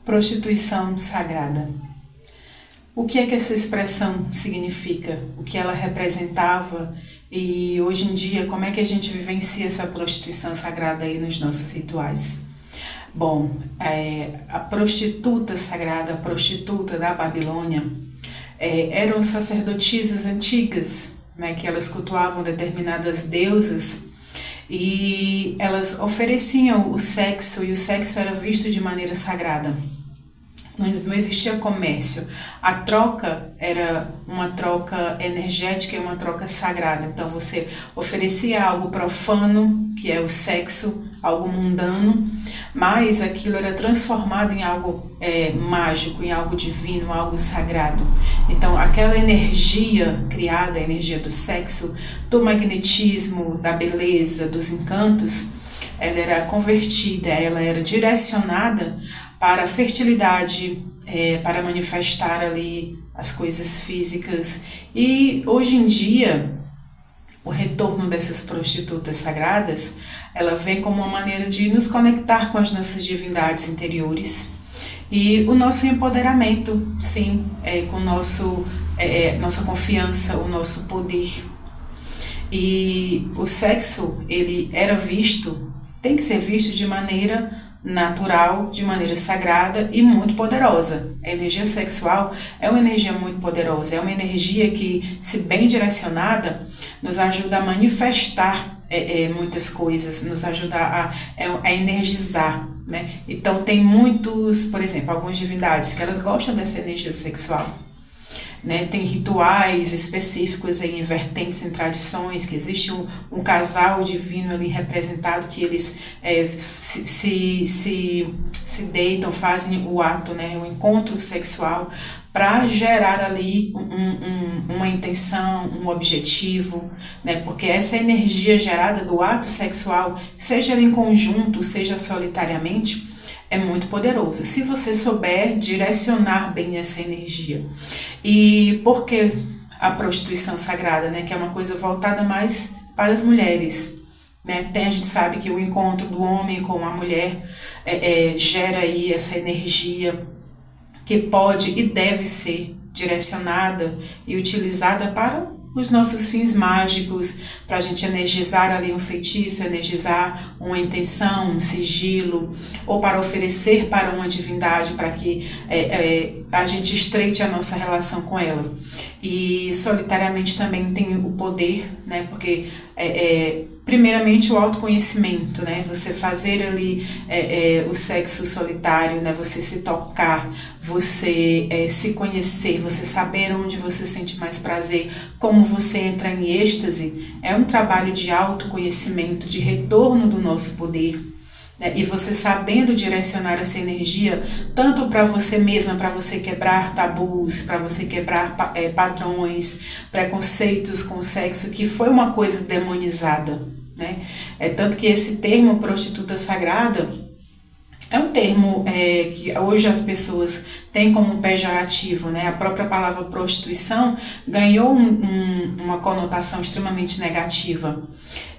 Prostituição sagrada. O que é que essa expressão significa? O que ela representava? E hoje em dia, como é que a gente vivencia essa prostituição sagrada aí nos nossos rituais? Bom, a prostituta sagrada, a prostituta da Babilônia, eram sacerdotisas antigas, né, que elas cultuavam determinadas deusas e elas ofereciam o sexo, e o sexo era visto de maneira sagrada. Não existia comércio. A troca era uma troca energética e uma troca sagrada. Então você oferecia algo profano, que é o sexo, algo mundano, mas aquilo era transformado em algo mágico, em algo divino, algo sagrado. Então aquela energia criada, a energia do sexo, do magnetismo, da beleza, dos encantos, ela era convertida, ela era direcionada para a fertilidade, para manifestar ali as coisas físicas. E hoje em dia, o retorno dessas prostitutas sagradas, ela vem como uma maneira de nos conectar com as nossas divindades interiores e o nosso empoderamento, sim, com nossa confiança, o nosso poder. E o sexo, ele era visto, tem que ser visto de maneira natural, de maneira sagrada e muito poderosa. A energia sexual é uma energia muito poderosa, é uma energia que, se bem direcionada, nos ajuda a manifestar muitas coisas, nos ajuda a energizar, né? Então tem muitos, por exemplo, algumas divindades que elas gostam dessa energia sexual, né? Tem rituais específicos em vertentes, em tradições, que existe um casal divino ali representado, que eles se deitam, fazem o ato, né? O encontro sexual, para gerar ali uma intenção, um objetivo, né? Porque essa energia gerada do ato sexual, seja em conjunto, seja solitariamente, é muito poderoso, se você souber direcionar bem essa energia. E por que a prostituição sagrada, né, que é uma coisa voltada mais para as mulheres, né? A gente sabe que o encontro do homem com a mulher gera aí essa energia que pode e deve ser direcionada e utilizada para os nossos fins mágicos, para a gente energizar ali um feitiço, energizar uma intenção, um sigilo, ou para oferecer para uma divindade, para que a gente estreite a nossa relação com ela. E solitariamente também tem o poder, né? Porque primeiramente o autoconhecimento, né? Você fazer ali o sexo solitário, né? Você se tocar, você se conhecer, você saber onde você sente mais prazer, como você entra em êxtase, é um trabalho de autoconhecimento, de retorno do nosso poder, né? E você sabendo direcionar essa energia, tanto para você mesma, para você quebrar tabus, para você quebrar padrões, preconceitos com o sexo, que foi uma coisa demonizada, né? Tanto que esse termo prostituta sagrada é um termo que hoje as pessoas têm como pejorativo, né? A própria palavra prostituição ganhou uma conotação extremamente negativa.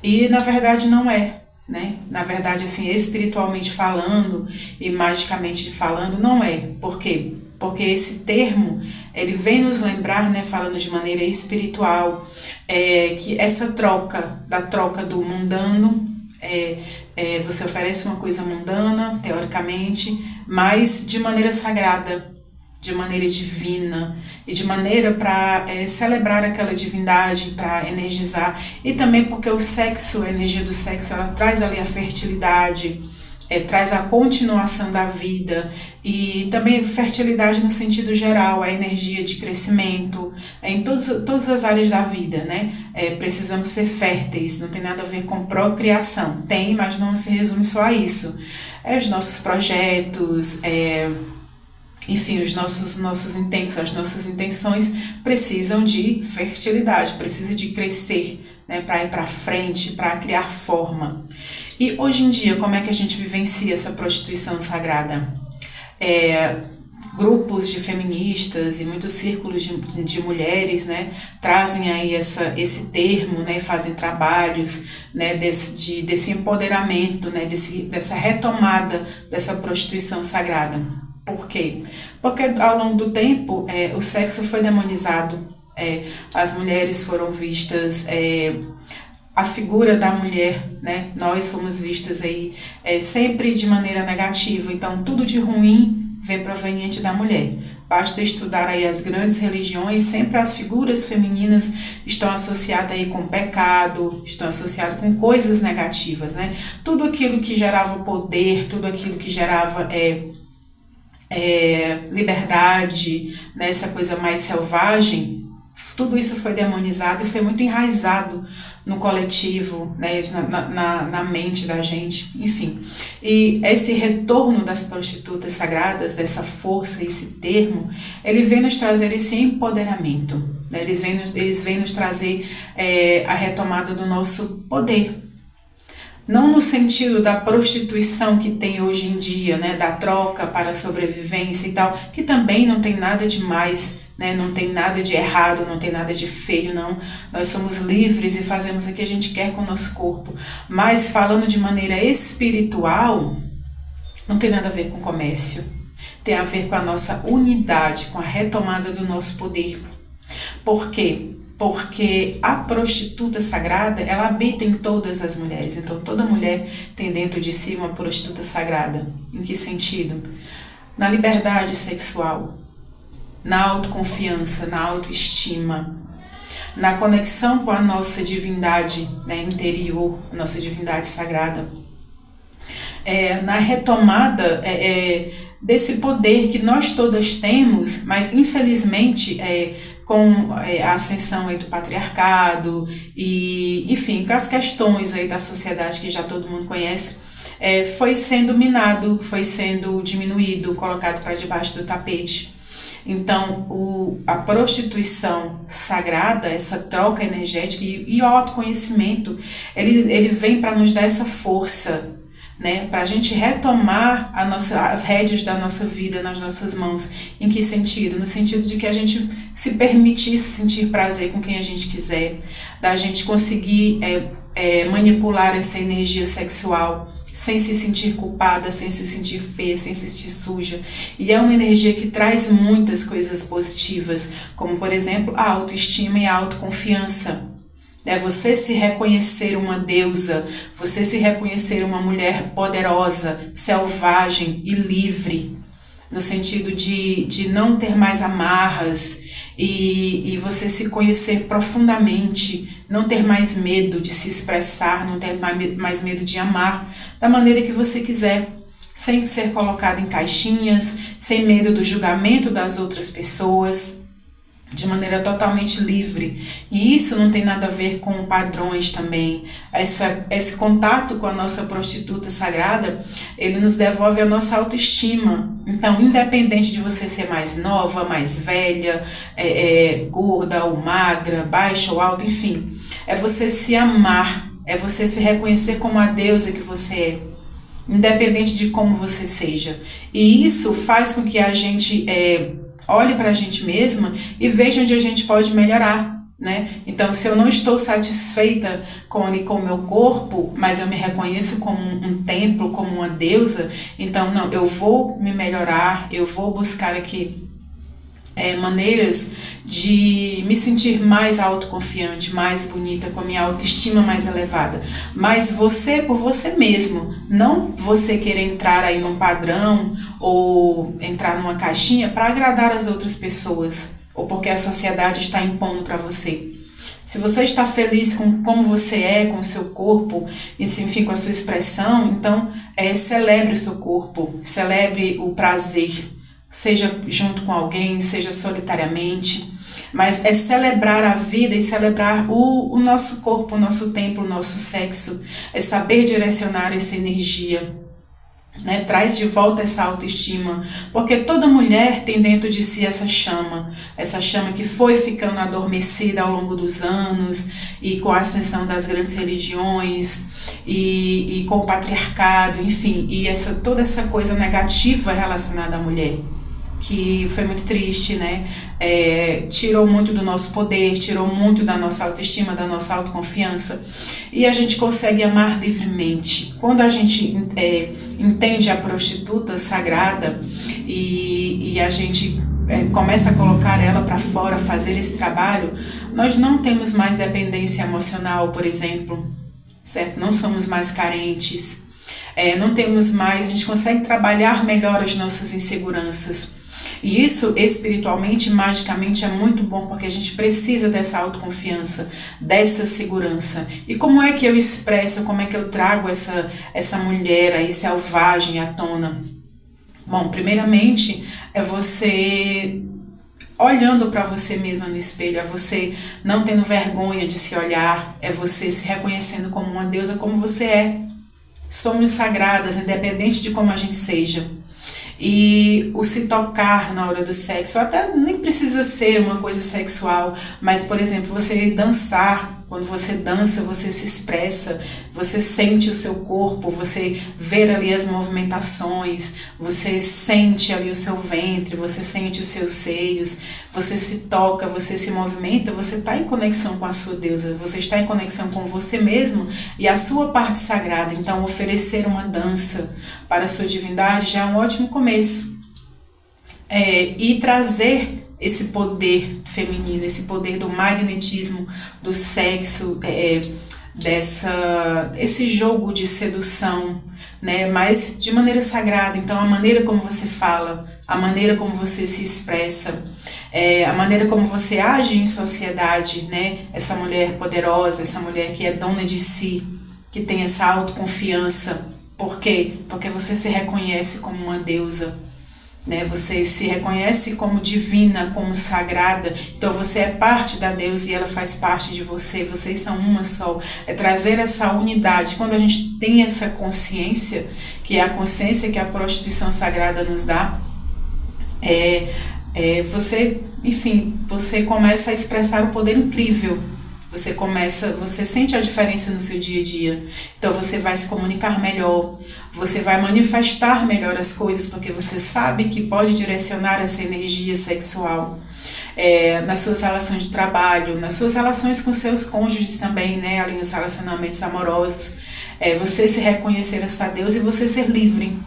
E na verdade não é, né? Na verdade, assim, espiritualmente falando e magicamente falando, não é. Por quê? Porque esse termo, ele vem nos lembrar, né, falando de maneira espiritual, que essa da troca do mundano, você oferece uma coisa mundana, teoricamente, mas de maneira sagrada, de maneira divina, e de maneira para celebrar aquela divindade, para energizar. E também porque o sexo, a energia do sexo, ela traz ali a fertilidade, traz a continuação da vida, e também fertilidade no sentido geral, a energia de crescimento, em todas as áreas da vida, né? Precisamos ser férteis, não tem nada a ver com procriação, tem, mas não se resume só a isso. Os nossos projetos, enfim, os nossos intentos, as nossas intenções precisam de fertilidade, precisam de crescer, né, para ir para frente, para criar forma. E hoje em dia, como é que a gente vivencia essa prostituição sagrada? Grupos de feministas e muitos círculos de mulheres, né, trazem aí esse termo, né, fazem trabalhos, né, desse empoderamento, né, dessa retomada dessa prostituição sagrada. Por quê? Porque ao longo do tempo o sexo foi demonizado, as mulheres foram vistas, a figura da mulher, né? Nós fomos vistas aí sempre de maneira negativa, então tudo de ruim vem proveniente da mulher. Basta estudar aí as grandes religiões, sempre as figuras femininas estão associadas aí com pecado, estão associadas com coisas negativas, né? Tudo aquilo que gerava poder, tudo aquilo que gerava liberdade, né? Essa coisa mais selvagem, tudo isso foi demonizado e foi muito enraizado no coletivo, né, na mente da gente, enfim. E esse retorno das prostitutas sagradas, dessa força, esse termo, ele vem nos trazer esse empoderamento, né, eles vêm nos trazer a retomada do nosso poder. Não no sentido da prostituição que tem hoje em dia, né, da troca para a sobrevivência e tal, que também não tem nada de mais, né, não tem nada de errado, não tem nada de feio, não. Nós somos livres e fazemos o que a gente quer com o nosso corpo. Mas falando de maneira espiritual, não tem nada a ver com comércio. Tem a ver com a nossa unidade, com a retomada do nosso poder. Por quê? Porque a prostituta sagrada, ela habita em todas as mulheres. Então, toda mulher tem dentro de si uma prostituta sagrada. Em que sentido? Na liberdade sexual, na autoconfiança, na autoestima, na conexão com a nossa divindade, né, interior, nossa divindade sagrada, na retomada desse poder que nós todas temos, mas infelizmente com a ascensão aí do patriarcado e, enfim, com as questões aí da sociedade que já todo mundo conhece, foi sendo minado, foi sendo diminuído, colocado para debaixo do tapete. Então, a prostituição sagrada, essa troca energética e o autoconhecimento, ele vem para nos dar essa força, né, para a gente retomar as rédeas da nossa vida nas nossas mãos. Em que sentido? No sentido de que a gente se permitisse sentir prazer com quem a gente quiser, da gente conseguir manipular essa energia sexual sem se sentir culpada, sem se sentir feia, sem se sentir suja. E é uma energia que traz muitas coisas positivas, como por exemplo a autoestima e a autoconfiança. Você se reconhecer uma deusa, você se reconhecer uma mulher poderosa, selvagem e livre, no sentido de não ter mais amarras e você se conhecer profundamente, não ter mais medo de se expressar, não ter mais medo de amar da maneira que você quiser, sem ser colocado em caixinhas, sem medo do julgamento das outras pessoas, de maneira totalmente livre. E isso não tem nada a ver com padrões também. Esse contato com a nossa prostituta sagrada, ele nos devolve a nossa autoestima. Então, independente de você ser mais nova, mais velha, gorda ou magra, baixa ou alta, enfim, é você se amar, é você se reconhecer como a deusa que você é, independente de como você seja. E isso faz com que a gente olhe para a gente mesma e veja onde a gente pode melhorar, né? Então, se eu não estou satisfeita com o meu corpo, mas eu me reconheço como um templo, como uma deusa, então, não, eu vou me melhorar, eu vou buscar aqui maneiras de me sentir mais autoconfiante, mais bonita, com a minha autoestima mais elevada. Mas você por você mesmo, não você querer entrar aí num padrão ou entrar numa caixinha para agradar as outras pessoas, ou porque a sociedade está impondo para você. Se você está feliz com como você é, com o seu corpo, enfim, com a sua expressão, então celebre o seu corpo, celebre o prazer, seja junto com alguém, seja solitariamente, mas é celebrar a vida e celebrar o nosso corpo, o nosso templo, o nosso sexo, é saber direcionar essa energia, né? Traz de volta essa autoestima, porque toda mulher tem dentro de si essa chama que foi ficando adormecida ao longo dos anos e com a ascensão das grandes religiões e com o patriarcado, enfim, e toda essa coisa negativa relacionada à mulher, que foi muito triste, né? Tirou muito do nosso poder, tirou muito da nossa autoestima, da nossa autoconfiança, e a gente consegue amar livremente. Quando a gente entende a prostituta sagrada e a gente começa a colocar ela para fora, fazer esse trabalho, nós não temos mais dependência emocional, por exemplo, certo? Não somos mais carentes, não temos mais, a gente consegue trabalhar melhor as nossas inseguranças. E isso espiritualmente, magicamente, é muito bom, porque a gente precisa dessa autoconfiança, dessa segurança. E como é que eu expresso, como é que eu trago essa mulher aí selvagem à tona? Bom, primeiramente é você olhando para você mesma no espelho, é você não tendo vergonha de se olhar, é você se reconhecendo como uma deusa, como você é. Somos sagradas, independente de como a gente seja. E o se tocar na hora do sexo, até nem precisa ser uma coisa sexual, mas, por exemplo, você dançar. Quando você dança, você se expressa, você sente o seu corpo, você vê ali as movimentações, você sente ali o seu ventre, você sente os seus seios, você se toca, você se movimenta, você está em conexão com a sua deusa, você está em conexão com você mesmo e a sua parte sagrada. Então, oferecer uma dança para a sua divindade já é um ótimo começo. E trazer esse poder feminino, esse poder do magnetismo, do sexo, esse jogo de sedução, né? Mas de maneira sagrada. Então, a maneira como você fala, a maneira como você se expressa, a maneira como você age em sociedade, né? Essa mulher poderosa, essa mulher que é dona de si, que tem essa autoconfiança. Por quê? Porque você se reconhece como uma deusa. Né? Você se reconhece como divina, como sagrada, então você é parte da deusa e ela faz parte de você, vocês são uma só. É trazer essa unidade. Quando a gente tem essa consciência, que é a consciência que a prostituição sagrada nos dá, você, enfim, você começa a expressar um poder incrível. Você sente a diferença no seu dia a dia. Então você vai se comunicar melhor, você vai manifestar melhor as coisas, porque você sabe que pode direcionar essa energia sexual nas suas relações de trabalho, nas suas relações com seus cônjuges também, né, ali nos relacionamentos amorosos. Você se reconhecer essa deusa e você ser livre.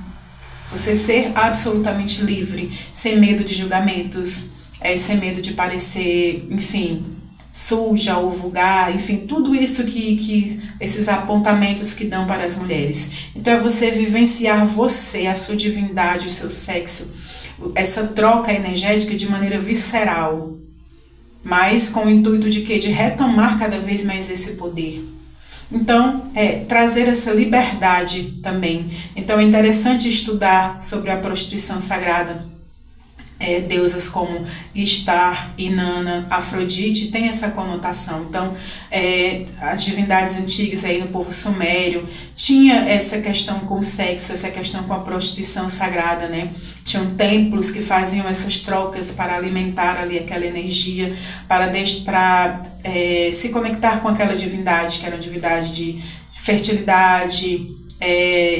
Você ser absolutamente livre, sem medo de julgamentos, sem medo de parecer, enfim, suja ou vulgar, enfim, tudo isso que esses apontamentos que dão para as mulheres. Então é você vivenciar você, a sua divindade, o seu sexo, essa troca energética de maneira visceral, mas com o intuito de quê? De retomar cada vez mais esse poder. Então, trazer essa liberdade também. Então é interessante estudar sobre a prostituição sagrada. Deusas como Ishtar, Inanna, Afrodite tem essa conotação. Então, as divindades antigas aí no povo sumério tinha essa questão com o sexo, essa questão com a prostituição sagrada, né? Tinham templos que faziam essas trocas para alimentar ali aquela energia, para se conectar com aquela divindade, que era uma divindade de fertilidade,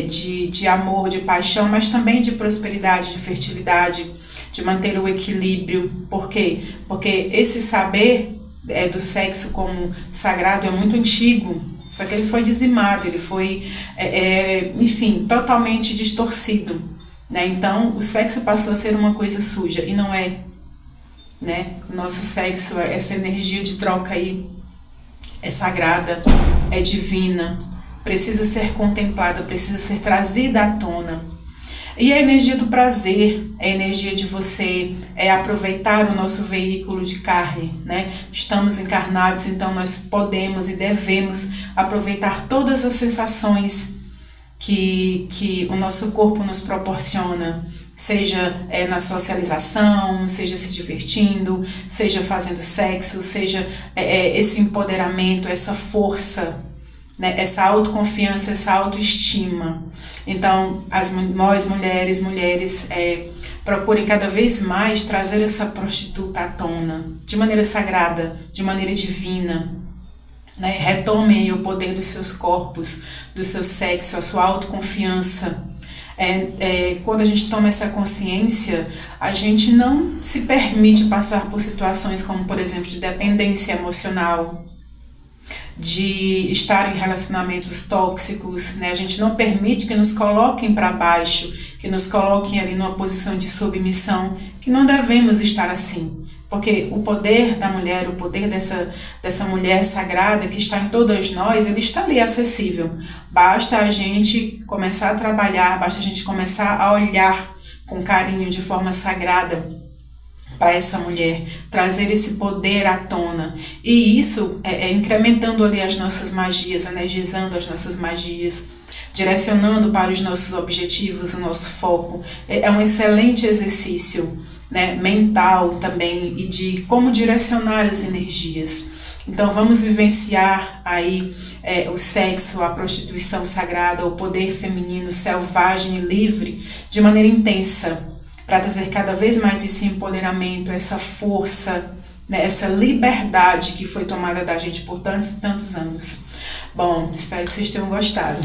de amor, de paixão, mas também de prosperidade, de fertilidade, de manter o equilíbrio. Por quê? Porque esse saber do sexo como sagrado é muito antigo, só que ele foi dizimado, ele foi, enfim, totalmente distorcido, né? Então, o sexo passou a ser uma coisa suja, e não é, né? O nosso sexo, essa energia de troca aí, é sagrada, é divina, precisa ser contemplada, precisa ser trazida à tona. E a energia do prazer, a energia de você aproveitar o nosso veículo de carne, né? Estamos encarnados, então nós podemos e devemos aproveitar todas as sensações que o nosso corpo nos proporciona, seja na socialização, seja se divertindo, seja fazendo sexo, seja esse empoderamento, essa força, né? Essa autoconfiança, essa autoestima. Então, nós mulheres, procurem cada vez mais trazer essa prostituta à tona, de maneira sagrada, de maneira divina, né? Retomem o poder dos seus corpos, do seu sexo, a sua autoconfiança. Quando a gente toma essa consciência, a gente não se permite passar por situações como, por exemplo, de dependência emocional, de estar em relacionamentos tóxicos, né? A gente não permite que nos coloquem para baixo, que nos coloquem ali numa posição de submissão, que não devemos estar assim. Porque o poder da mulher, o poder dessa mulher sagrada que está em todas nós, ele está ali acessível. Basta a gente começar a trabalhar, basta a gente começar a olhar com carinho, de forma sagrada, para essa mulher, trazer esse poder à tona. E isso incrementando ali as nossas magias, energizando as nossas magias, direcionando para os nossos objetivos, o nosso foco. É um excelente exercício, né, mental também, e de como direcionar as energias. Então vamos vivenciar aí o sexo, a prostituição sagrada, o poder feminino selvagem e livre de maneira intensa, para trazer cada vez mais esse empoderamento, essa força, né, essa liberdade que foi tomada da gente por tantos e tantos anos. Bom, espero que vocês tenham gostado.